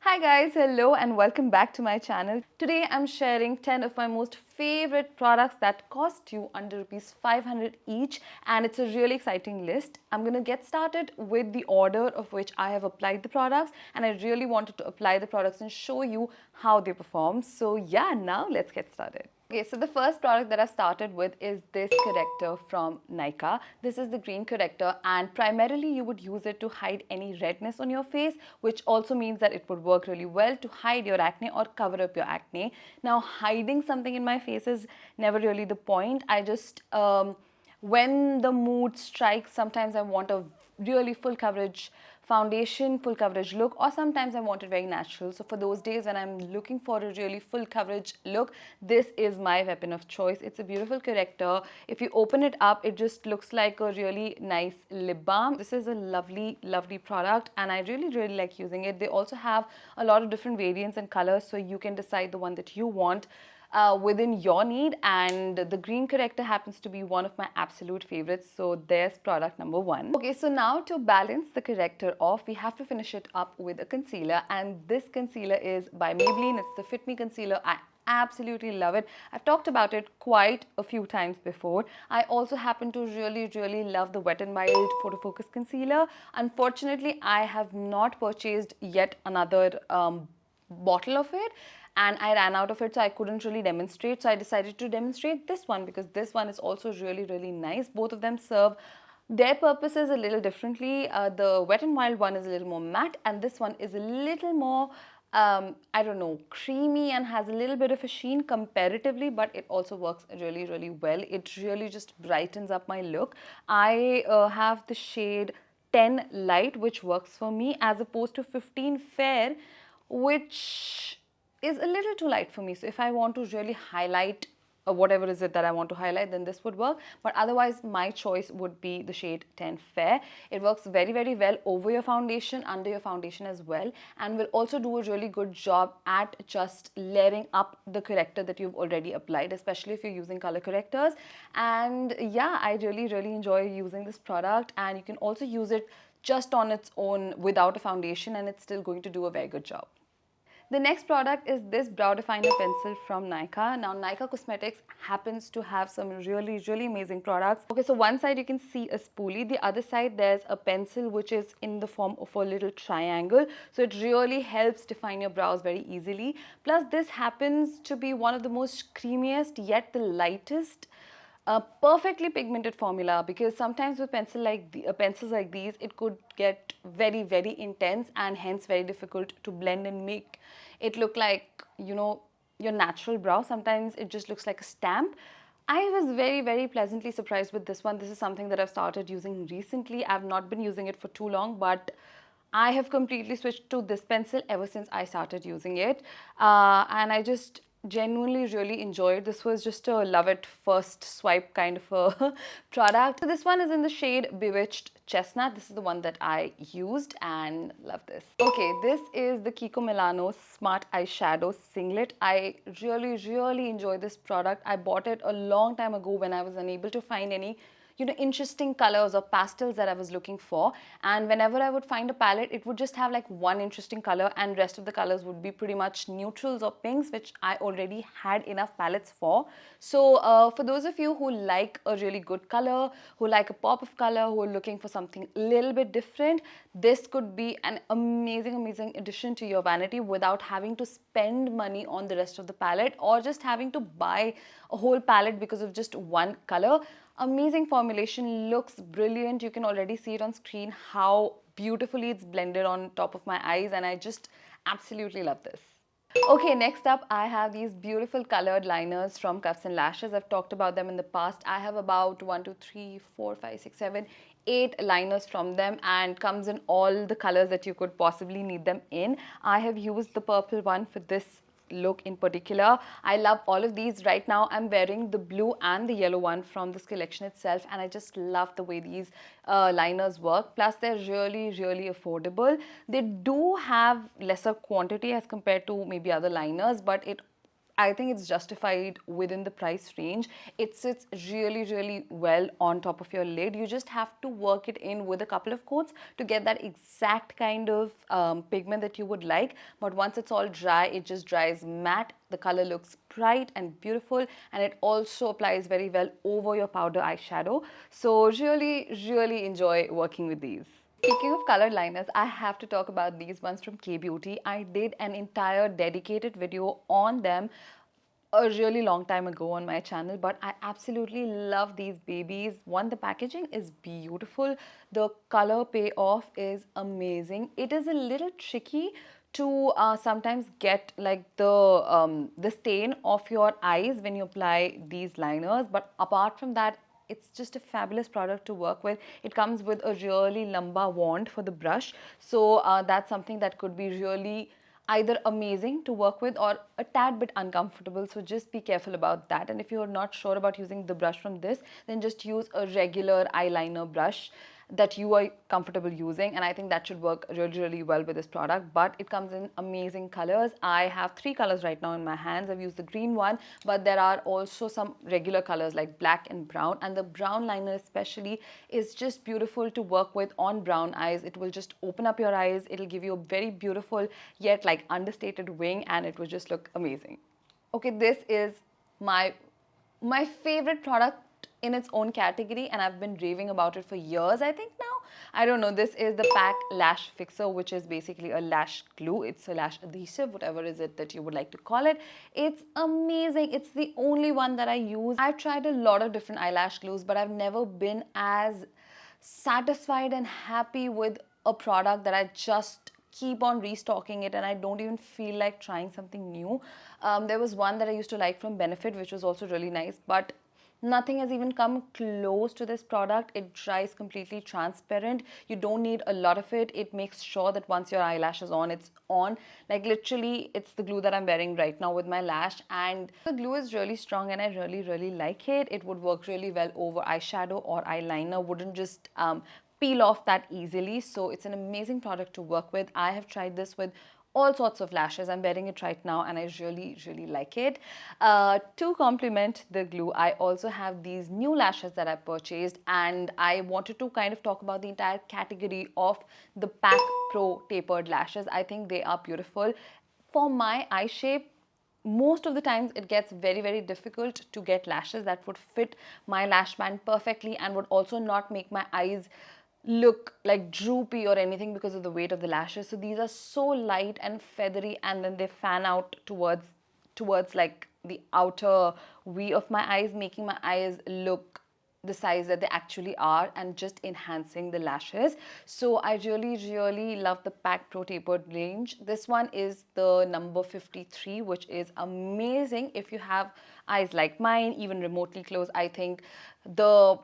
Hi guys, hello and welcome back to my channel. Today I'm sharing 10 of my most favorite products that cost you under rupees 500 each, and it's a really exciting list. I'm gonna get started with the order of which I have applied the products, and I really wanted to apply the products and show you how they perform. So yeah, now let's get started. Okay, so the first product that I've started with is this corrector from Nykaa. This is the green corrector, and primarily you would use it to hide any redness on your face, which also means that it would work really well to hide your acne or cover up your acne. Now, hiding something in my face is never really the point. I just, when the mood strikes, sometimes I want a really full coverage foundation, full coverage look, or sometimes I want it very natural. So for those days when I'm looking for a really full coverage look, this is my weapon of choice. It's a beautiful corrector. If you open it up, it just looks like a really nice lip balm. This is a lovely product, and I really like using it. They also have a lot of different variants and colors, so you can decide the one that you want within your need, and the green corrector happens to be one of my absolute favorites. So there's product number one. Okay, so now to balance the corrector off, we have to finish it up with a concealer, and this concealer is by Maybelline. It's the Fit Me concealer. I absolutely love it. I've talked about it quite a few times before. I also happen to really love the Wet n Wild Photofocus concealer. Unfortunately, I have not purchased yet another bottle of it, and I ran out of it, so I couldn't really demonstrate. So I decided to demonstrate this one because this one is also really nice. Both of them serve their purposes a little differently. The Wet n Wild one is a little more matte, and this one is a little more I don't know, creamy and has a little bit of a sheen comparatively, but it also works really well. It really just brightens up my look. I have the shade 10 light, which works for me, as opposed to 15 fair, which is a little too light for me. So if I want to really highlight whatever is it that I want to highlight, then this would work. But otherwise, my choice would be the shade 10 fair. It works very well over your foundation, under your foundation as well, and will also do a really good job at just layering up the corrector that you've already applied, especially if you're using color correctors. And yeah, I really enjoy using this product, and you can also use it just on its own without a foundation, and it's still going to do a very good job. The next product is this brow definer pencil from Nykaa. Now, Nykaa Cosmetics happens to have some really amazing products. Okay, so one side you can see a spoolie. The other side there's a pencil which is in the form of a little triangle. So it really helps define your brows very easily. Plus, this happens to be one of the most creamiest yet the lightest a perfectly pigmented formula, because sometimes with pencils like these, it could get very intense and hence very difficult to blend and make it look like, you know, your natural brow. Sometimes it just looks like a stamp. I was very pleasantly surprised with this one. This is something that I've started using recently. I've not been using it for too long, but I have completely switched to this pencil ever since I started using it, and I just genuinely really enjoyed. This was just a love at first swipe kind of a product. So this one is in the shade Bewitched Chestnut. This is the one that I used and love this. Okay, this is the Kiko Milano Smart Eyeshadow Singlet. I really enjoy this product. I bought it a long time ago when I was unable to find any interesting colors or pastels that I was looking for, and whenever I would find a palette, it would just have like one interesting color and rest of the colors would be pretty much neutrals or pinks, which I already had enough palettes for. So for those of you who like a really good color, who like a pop of color, who are looking for something a little bit different, this could be an amazing addition to your vanity without having to spend money on the rest of the palette or just having to buy a whole palette because of just one color. Amazing formulation, looks brilliant. You can already see it on screen how beautifully it's blended on top of my eyes, and I just absolutely love this. Okay, next up I have these beautiful colored liners from Cuffs and Lashes. I've talked about them in the past. I have about 1, 2, 3, 4, 5, 6, 7, 8 liners from them, and comes in all the colors that you could possibly need them in. I have used the purple one for this look in particular. I love all of these. Right now I'm wearing the blue and the yellow one from this collection itself, and I just love the way these liners work. Plus they're really affordable. They do have lesser quantity as compared to maybe other liners, but it I think it's justified within the price range. It sits really, really well on top of your lid. You just have to work it in with a couple of coats to get that exact kind of pigment that you would like. But once it's all dry, it just dries matte. The color looks bright and beautiful, and it also applies very well over your powder eyeshadow. So really, really enjoy working with these. Speaking of colored liners, I have to talk about these ones from K Beauty. I did an entire dedicated video on them a really long time ago on my channel, but I absolutely love these babies. One, the packaging is beautiful. The color payoff is amazing. It is a little tricky to sometimes get like the stain off your eyes when you apply these liners, but apart from that, it's just a fabulous product to work with. It comes with a really lamba wand for the brush. So that's something that could be really either amazing to work with or a tad bit uncomfortable. So just be careful about that. And if you're not sure about using the brush from this, then just use a regular eyeliner brush that you are comfortable using, and I think that should work really, really well with this product. But it comes in amazing colors. I have 3 colors right now in my hands. I've used the green one, but there are also some regular colors like black and brown, and the brown liner especially is just beautiful to work with on brown eyes. It will just open up your eyes. It'll give you a very beautiful yet like understated wing, and it will just look amazing. Okay, this is my favorite product in its own category, and I've been raving about it for years, I think now. I don't know. This is the PAC Lash Fixer, which is basically a lash glue. It's a lash adhesive, whatever is it that you would like to call it. It's amazing. It's the only one that I use. I've tried a lot of different eyelash glues, but I've never been as satisfied and happy with a product that I just keep on restocking it and I don't even feel like trying something new. There was one that I used to like from Benefit, which was also really nice, but nothing has even come close to this product. It dries completely transparent. You don't need a lot of it. It makes sure that once your eyelash is on, it's on. Like literally, it's the glue that I'm wearing right now with my lash, and the glue is really strong and I really, really like it. It would work really well over eyeshadow or eyeliner. Wouldn't just peel off that easily. So it's an amazing product to work with. I have tried this with all sorts of lashes. I'm wearing it right now and I really, really like it. To complement the glue, I also have these new lashes that I purchased, and I wanted to kind of talk about the entire category of the PAC Pro Tapered Lashes. I think they are beautiful. For my eye shape, most of the times it gets very, very difficult to get lashes that would fit my lash band perfectly and would also not make my eyes look like droopy or anything because of the weight of the lashes. So these are so light and feathery, and then they fan out towards like the outer V of my eyes, making my eyes look the size that they actually are and just enhancing the lashes. So I really, really love the PAC Pro Tapered range. This one is the number 53, which is amazing if you have eyes like mine, even remotely close. I think the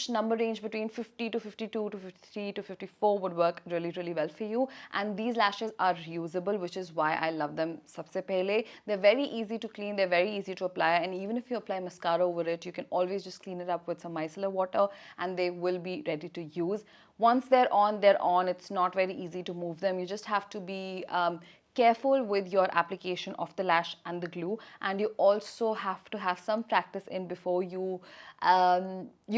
number range between 50 to 52 to 53 to 54 would work really, really well for you. And these lashes are reusable, which is why I love them sabse pehle. They're very easy to clean, they're very easy to apply, and even if you apply mascara over it, you can always just clean it up with some micellar water and they will be ready to use. Once they're on, they're on. It's not very easy to move them. You just have to be careful with your application of the lash and the glue, and you also have to have some practice in before you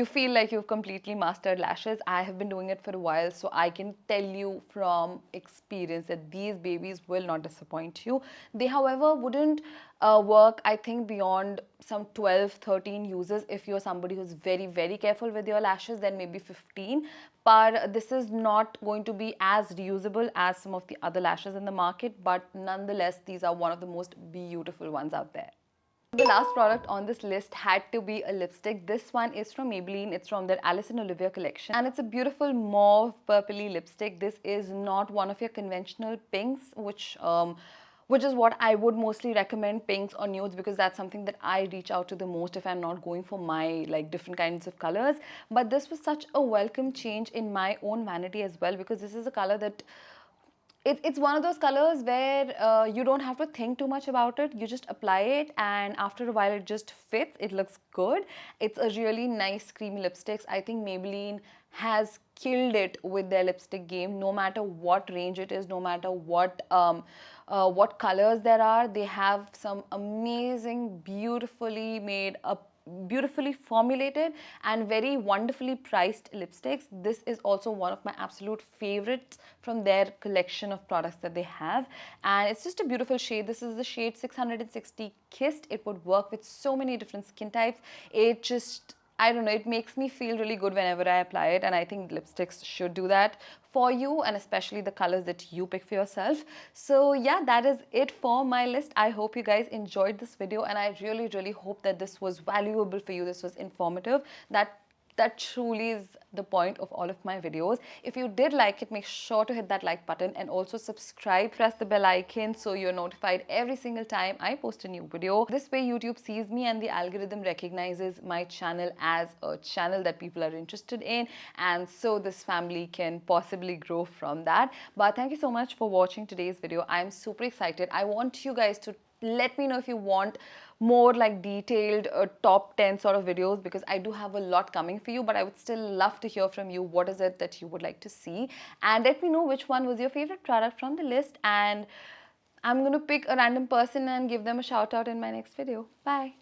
feel like you've completely mastered lashes. I have been doing it for a while, so I can tell you from experience that these babies will not disappoint you. They, however, wouldn't work, I think, beyond some 12-13 uses. If you're somebody who's very, very careful with your lashes, then maybe 15. But this is not going to be as reusable as some of the other lashes in the market, but nonetheless, these are one of the most beautiful ones out there. The last product on this list had to be a lipstick. This one is from Maybelline. It's from their Alice and Olivia collection, and it's a beautiful mauve purpley lipstick. This is not one of your conventional pinks, which is what I would mostly recommend, pinks or nudes, because that's something that I reach out to the most if I'm not going for my like different kinds of colors. But this was such a welcome change in my own vanity as well, because this is a color that it's one of those colors where you don't have to think too much about it. You just apply it and after a while it just fits. It looks good. It's a really nice creamy lipstick. I think Maybelline has killed it with their lipstick game. No matter what range it is, no matter what colors there are, they have some amazing, beautifully made up, beautifully formulated and very wonderfully priced lipsticks. This is also one of my absolute favorites from their collection of products that they have, and it's just a beautiful shade. This is the shade 660 Kissed. It would work with so many different skin types. It just, I don't know, it makes me feel really good whenever I apply it, and I think lipsticks should do that for you, and especially the colors that you pick for yourself. So yeah, that is it for my list. I hope you guys enjoyed this video, and I really hope that this was valuable for you. This was informative. That truly is the point of all of my videos. If you did like it, make sure to hit that like button and also subscribe. Press the bell icon so you're notified every single time I post a new video. This way YouTube sees me and the algorithm recognizes my channel as a channel that people are interested in, and so this family can possibly grow from that. But thank you so much for watching today's video. I'm super excited. I want you guys to let me know if you want more like detailed top 10 sort of videos, because I do have a lot coming for you, but I would still love to hear from you. What is it that you would like to see? And let me know which one was your favorite product from the list, and I'm going to pick a random person and give them a shout out in my next video. Bye.